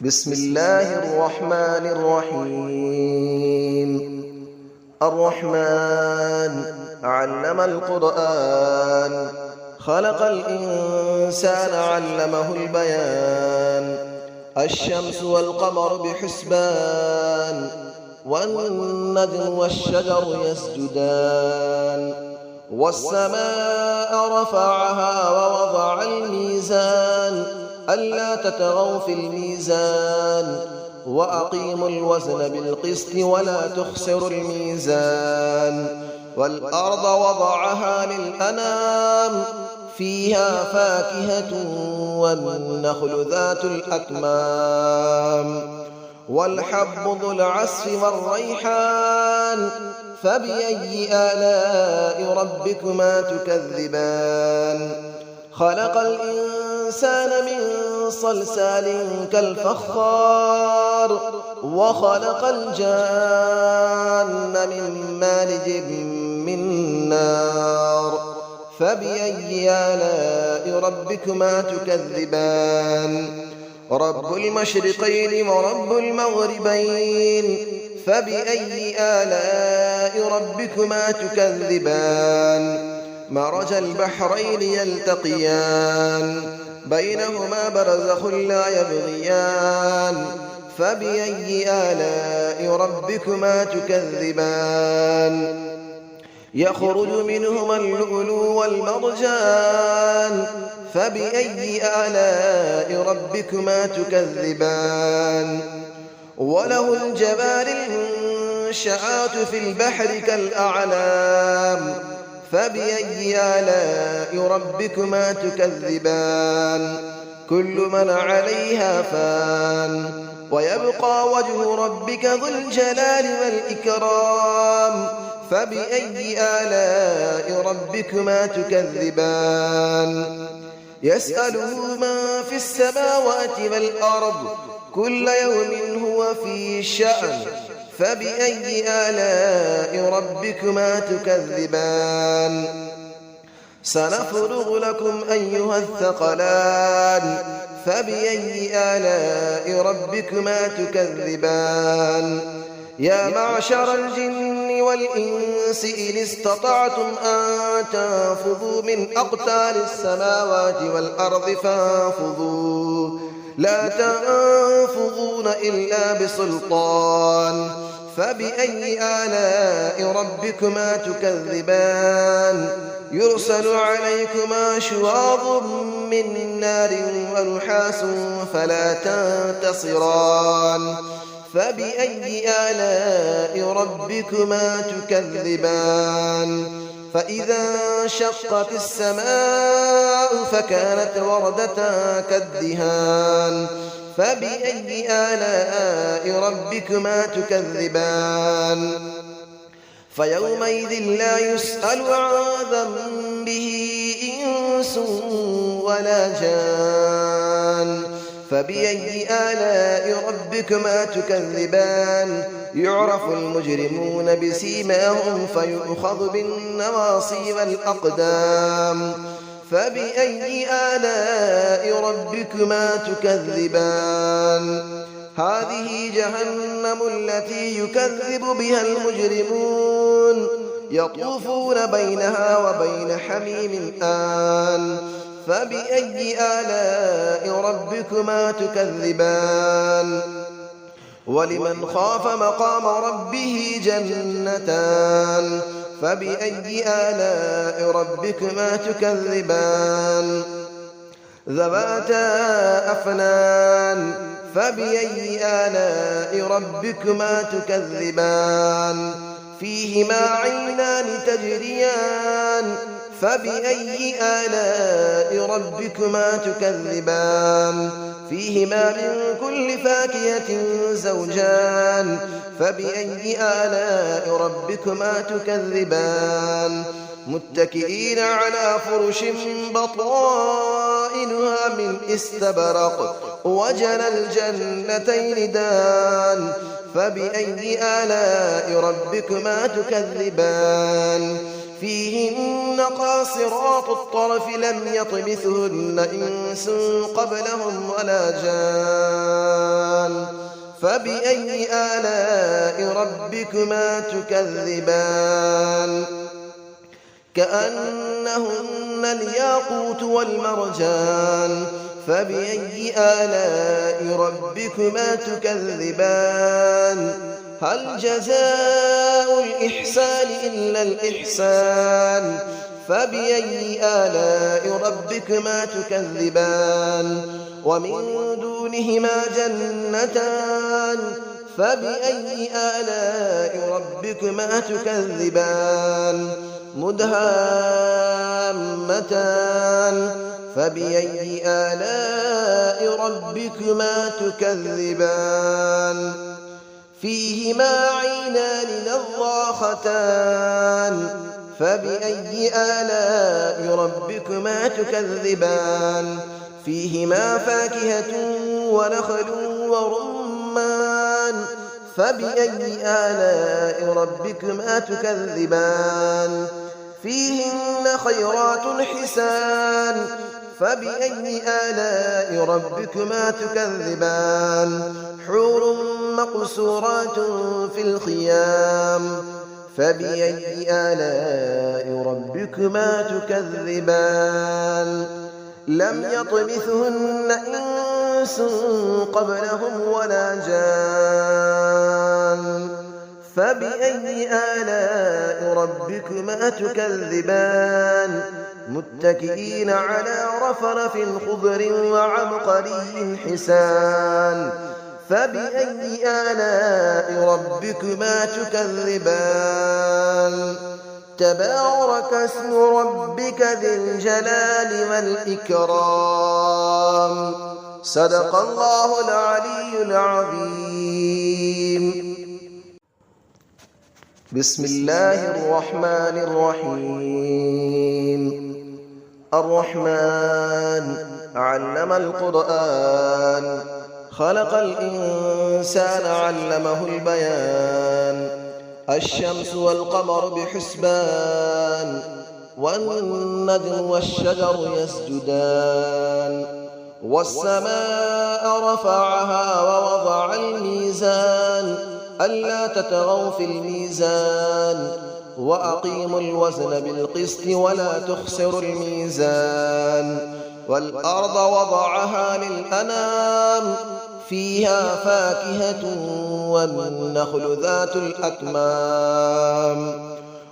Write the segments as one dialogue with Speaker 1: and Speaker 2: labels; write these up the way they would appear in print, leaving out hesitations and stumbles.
Speaker 1: بسم الله الرحمن الرحيم. الرحمن علم القرآن، خلق الإنسان علمه البيان. الشمس والقمر بحسبان، والنجم والشجر يسجدان. والسماء رفعها ووضع الميزان، ألا تطغوا في الميزان، وأقيموا الوزن بالقسط ولا تخسروا الميزان. والأرض وضعها للأنام، فيها فاكهة والنخل ذات الأكمام. والحب ذو العصف والريحان، فبأي آلاء ربكما تكذبان. خلق الإنسان من صلصال كالفخار، وخلق الجان من مارج من نار. فبأي آلاء ربكما تكذبان. رب المشرقين ورب المغربين، فبأي آلاء ربكما تكذبان. مرج البحرين يلتقيان، بينهما برزخ لا يبغيان. فبأي آلاء ربكما تكذبان. يخرج منهما اللؤلؤ والمرجان، فبأي آلاء ربكما تكذبان. وله الجوار المنشآت في البحر كالأعلام، فبأي آلاء ربكما تكذبان. كل من عليها فان، ويبقى وجه ربك ذو الجلال والإكرام. فبأي آلاء ربكما تكذبان. يسأله من في السماوات والأرض، كل يوم هو في شأن. فبأي آلاء ربكما تكذبان. سنفرغ لكم أيها الثقلان، فبأي آلاء ربكما تكذبان. يا معشر الجن والإنس إن استطعتم أن تنفذوا من أقطار السماوات والأرض فانفذوا، لا تنفذون إلا بسلطان. فبأي آلاء ربكما تكذبان. يرسل عليكما شواظ من نار ونحاس فلا تنتصران. فبأي آلاء ربكما تكذبان. فإذا انشقت السماء فكانت وردة كالدهان. فبأي آلاء ربكما تكذبان. فيومئذ لا يسأل عن ذنبه إنس ولا جان. فبأي آلاء ربكما تكذبان. يعرف المجرمون بسيماهم فيؤخذ بالنواصي والأقدام. فبأي آلاء ربكما تكذبان. هذه جهنم التي يكذب بها المجرمون، يطوفون بينها وبين حميم آن. فبأي آلاء ربكما تكذبان. ولمن خاف مقام ربه جنتان. فبأي آلاء ربكما تكذبان. ذواتا أفنان. فبأي آلاء ربكما تكذبان. فيهما عينان تجريان. فبأي آلاء ربكما تكذبان. فيهما من كل فاكهة زوجان. فبأي آلاء ربكما تكذبان. متكئين على فرش بطائنها من استبرق، وجنى الجنتين دان. فبأي آلاء ربكما تكذبان. فيهن قاصرات الطرف لم يطمثهن إنس قبلهم ولا جان. فبأي آلاء ربكما تكذبان كأنهن الياقوت والمرجان فبأي آلاء ربكما تكذبان هل جزاء الإحسان إلا الإحسان فبأي آلاء ربكما تكذبان ومن دونهما جنتان فبأي آلاء ربكما تكذبان مدهامتان فبأي آلاء ربكما تكذبان فيهما عينان نضاختان فبأي آلاء ربكما تكذبان فيهما فاكهة ونخل ورمان فبأي آلاء ربكما تكذبان فيهن خيرات حسان فبأي آلاء ربكما تكذبان حور مقصورات في الخيام فبأي آلاء ربكما تكذبان لم يطمثهن إنس قبلهم ولا جان فبأي آلاء ربكما تكذبان متكئين على رفرف خضر وعبقري حسان فبأي آلاء ربكما تكذبان تبارك اسم ربك ذي الجلال والإكرام صدق الله العلي العظيم بسم الله الرحمن الرحيم الرحمن علم القرآن خلق الإنسان علمه البيان الشمس والقمر بحسبان والنجم والشجر يسجدان والسماء رفعها ووضع الميزان ألا تطغوا في الميزان وأقيموا الوزن بالقسط ولا تخسروا الميزان والأرض وضعها للأنام فيها فاكهة والنخل ذات الأكمام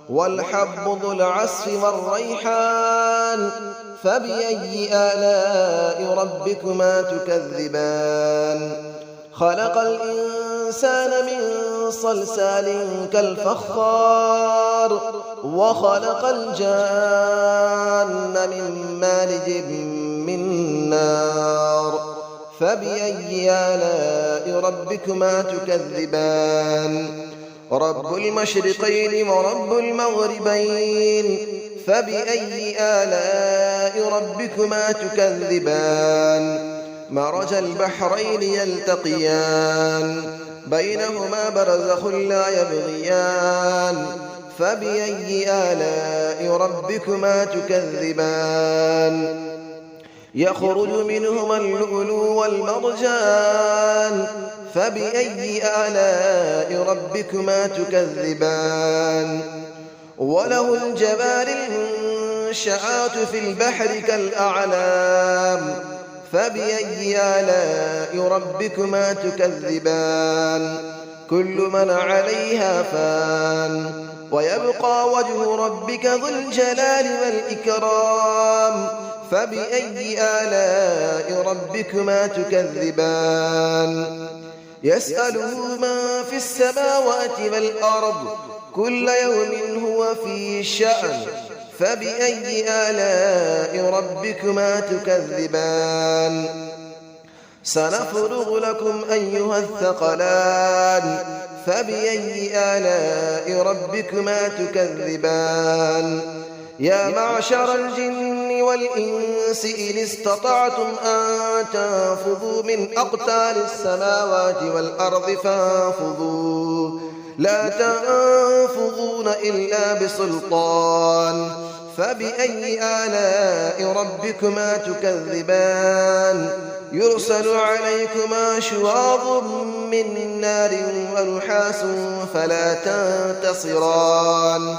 Speaker 1: والحب ذو العصف والريحان فبأي آلاء ربكما تكذبان خلق الإنسان من صلصال كالفخار وخلق الجان من مارج من نار فبأي آلاء ربكما تكذبان رب المشرقين ورب المغربين فبأي آلاء ربكما تكذبان مرج البحرين يلتقيان بينهما برزخ لا يبغيان فبأي آلاء ربكما تكذبان يخرج منهما اللؤلؤ والمرجان فبأي آلاء ربكما تكذبان وله الجبال المنشآت في البحر كالأعلام فبأي آلاء ربكما تكذبان كل من عليها فان ويبقى وجه ربك ذو الجلال والإكرام فبأي آلاء ربكما تكذبان يسأله من في السماوات والأرض كل يوم هو في شأن فبأي آلاء ربكما تكذبان سنفرغ لكم أيها الثقلان فبأي آلاء ربكما تكذبان يا معشر الجن والإنس إن استطعتم أن تنفذوا من أقطار السماوات والأرض فانفذوا لا تنفذون إلا بسلطان فبأي آلاء ربكما تكذبان يرسل عليكما شواظ من نار ونحاس فلا تنتصران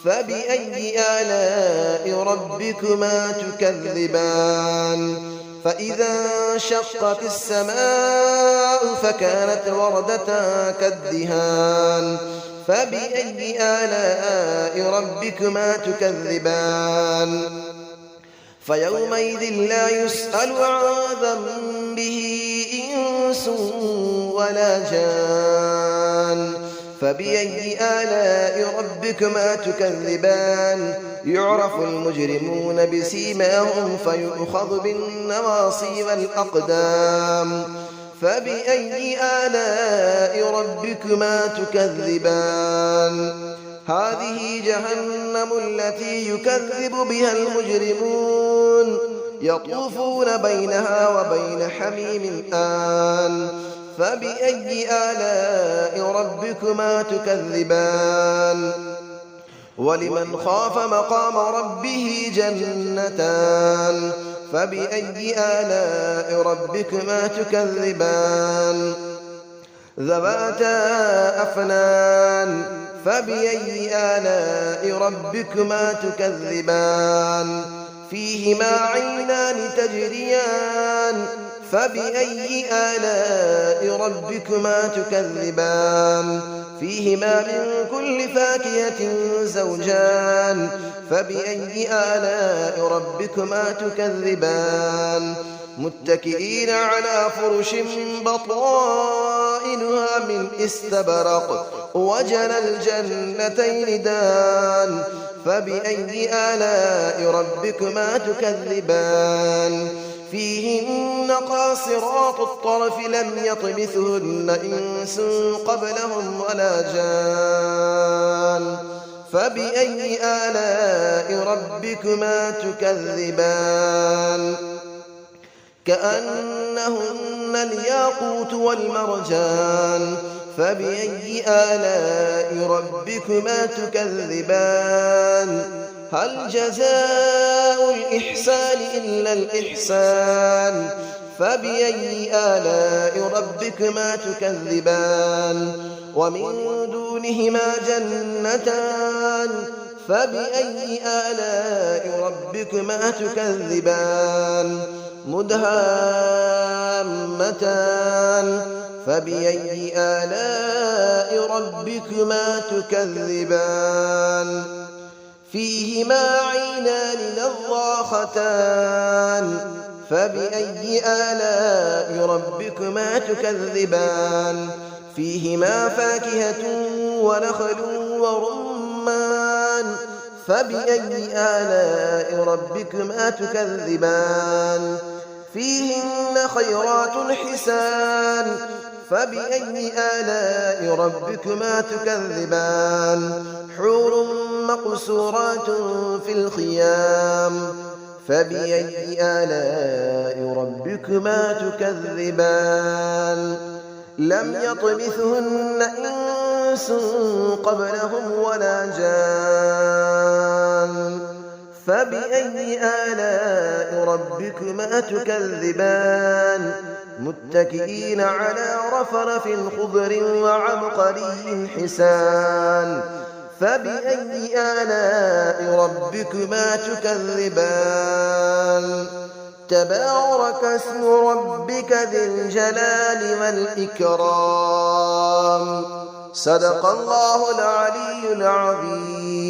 Speaker 1: فبأي آلاء ربكما تكذبان فإذا انشقت السماء فكانت وردة كالدهان فبأي آلاء ربكما تكذبان فيومئذ لا يسأل عن ذنبه إنس ولا جان فبأي آلاء ربكما تكذبان يعرف المجرمون بسيماهم فيؤخذ بالنواصي والأقدام فبأي آلاء ربكما تكذبان هذه جهنم التي يكذب بها المجرمون يطوفون بينها وبين حميم آن فبأي آلاء ربكما تكذبان ولمن خاف مقام ربه جنتان فبأي آلاء ربكما تكذبان ذواتا أفنان فبأي آلاء ربكما تكذبان فيهما عينان تجريان فبأي آلاء ربكما تكذبان فيهما من كل فاكهة زوجان فبأي آلاء ربكما تكذبان متكئين على فرش بطائنها من استبرق وجنى الجنتين دان فبأي آلاء ربكما تكذبان فيهن قاصرات الطرف لم يطمثهن إنس قبلهم ولا جان فبأي آلاء ربكما تكذبان كأنهن الياقوت والمرجان فبأي آلاء ربكما تكذبان هل جزاء الإحسان إلا الإحسان فبأي آلاء ربكما تكذبان ومن دونهما جنتان فبأي آلاء ربكما تكذبان مدهامتان فبأي آلاء ربكما تكذبان فيهما عينان نضاختان فبأي آلاء ربكما تكذبان فيهما فاكهة ونخل ورمان فبأي آلاء ربكما تكذبان فيهن خيرات حسان فبأي آلاء ربكما تكذبان حور مقصورات في الخيام فبأي آلاء ربكما تكذبان لم يطمثهن إنس قبلهم ولا جان فبأي آلاء ربكما تكذبان متكئين على رفرف خضر وعبقري حسان فبأي آلاء ربكما تكذبان تبارك اسم ربك ذي الجلال والإكرام صدق الله العلي العظيم.